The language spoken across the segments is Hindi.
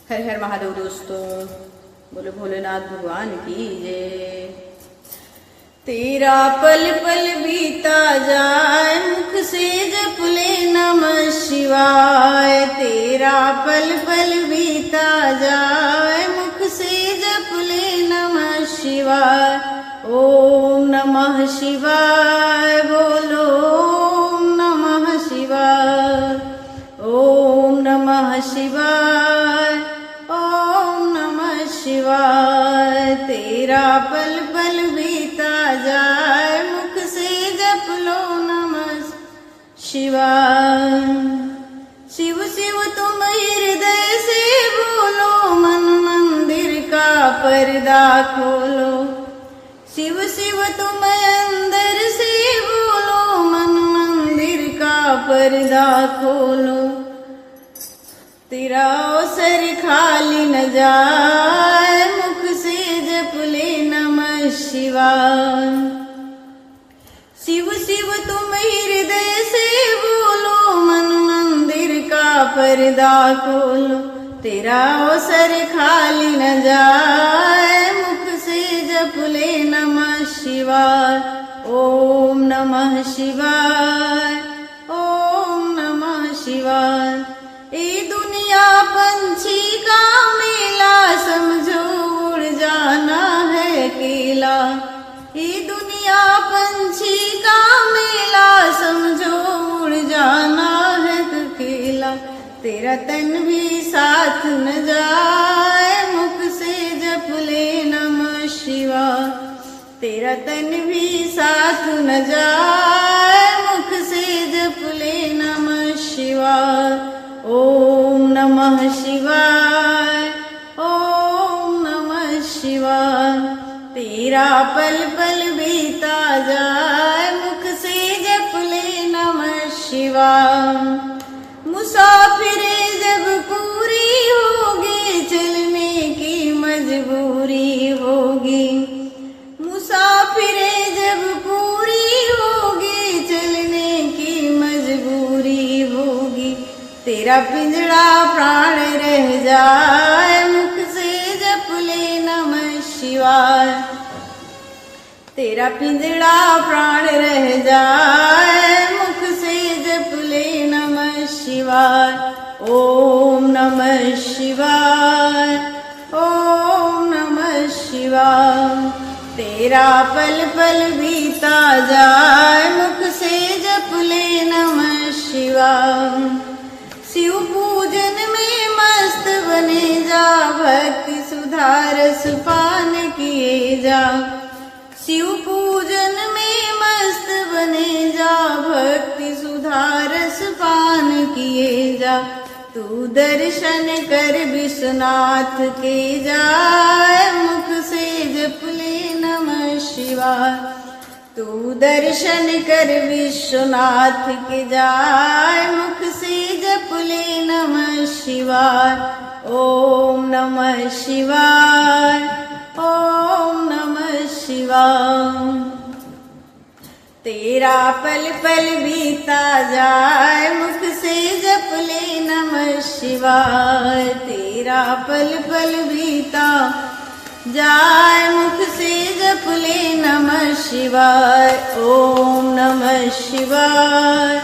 हर हर महादेव दोस्तों, बोलो भोलेनाथ भगवान की जय। तेरा पल पल बीता जाए, मुख से जप ले नमः शिवाय। तेरा पल पल बीता जाए, मुख से जप ले नमः शिवाय। ओम नमः शिवाय बोलो, ओम नमः शिवाय, ओम नमः शिवाय, ओम नमः शिवाय। तेरा पल पल बीता जाए, मुख से जप लो नमः शिवाय। शिव शिव तुम हृदय से बोलो, मन मंदिर का पर्दा खोलो। शिव शिव तुम अंदर से बोलो, मन मंदिर का पर्दा खोलो। तेरा अवसर खाली न जाए, मुख से जप ले नमः शिवाय। शिव शिव तुम हृदय से बोलो, मन मंदिर का पर्दा खोलो। तेरा अवसर खाली न जाए, मुख से जप ले नमः शिवाय। ओम नमः शिवाय, ओम नमः शिवाय। ये दुनिया पंछी का मेला, समझो उड़ जाना है अकेला। ये दुनिया पंछी का मेला, समझो उड़ जाना है अकेला। तेरा तन भी साथ न जाए, मुख से जप ले नमः शिवाय। तेरा तन भी साथ न जाए, मुख से जप ले नमः शिवाय। ओम नमः शिवाय, ओम नमः शिवाय। तेरा पल पल बीता जाए, मुख से जप ले नमः शिवाय। मुसाफिरे जब पूरी होगी, चलने की मजबूरी होगी। मुसाफिरे जब पूरी होगी, चलने की मजबूरी होगी। तेरा पिंजड़ा प्राण रह जाए, मुख से जप ले नमः शिवाय। तेरा पिंजड़ा प्राण रह जाए, मुख से जप ले नमः शिवाय। ओम नमः शिवाय, ओम नमः शिवाय। तेरा पल पल बीता जाए, मुख से जप ले नमः शिवाय। शिव पूजन में मस्त बने जा, भक्ति सुधारस पान किए जा। शिव पूजन में मस्त बने जा, भक्ति सुधारस पान किए जा। तू दर्शन कर विश्वनाथ के जाए, मुख से जप ले नमः शिवाय। तू दर्शन कर विश्वनाथ के जाए, मुख से जप ले नमः शिवाय। ओम नमः शिवाय, ओम नमः शिवाय। तेरा पल पल बीता जाए, मुख से जप ले नमः शिवाय। तेरा पल पल बीता जाए, मुख से जप ले नमः शिवाय। ओम नमः शिवाय,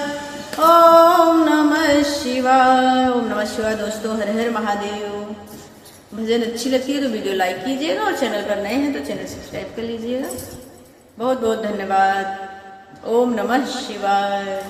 ओम नमः शिवाय, ओम नमः शिवाय। दोस्तों, हर हर महादेव। भजन अच्छी लगती है तो वीडियो लाइक कीजिएगा, और चैनल पर नए हैं तो चैनल सब्सक्राइब कर लीजिएगा। बहुत बहुत धन्यवाद। ओम नमः शिवाय।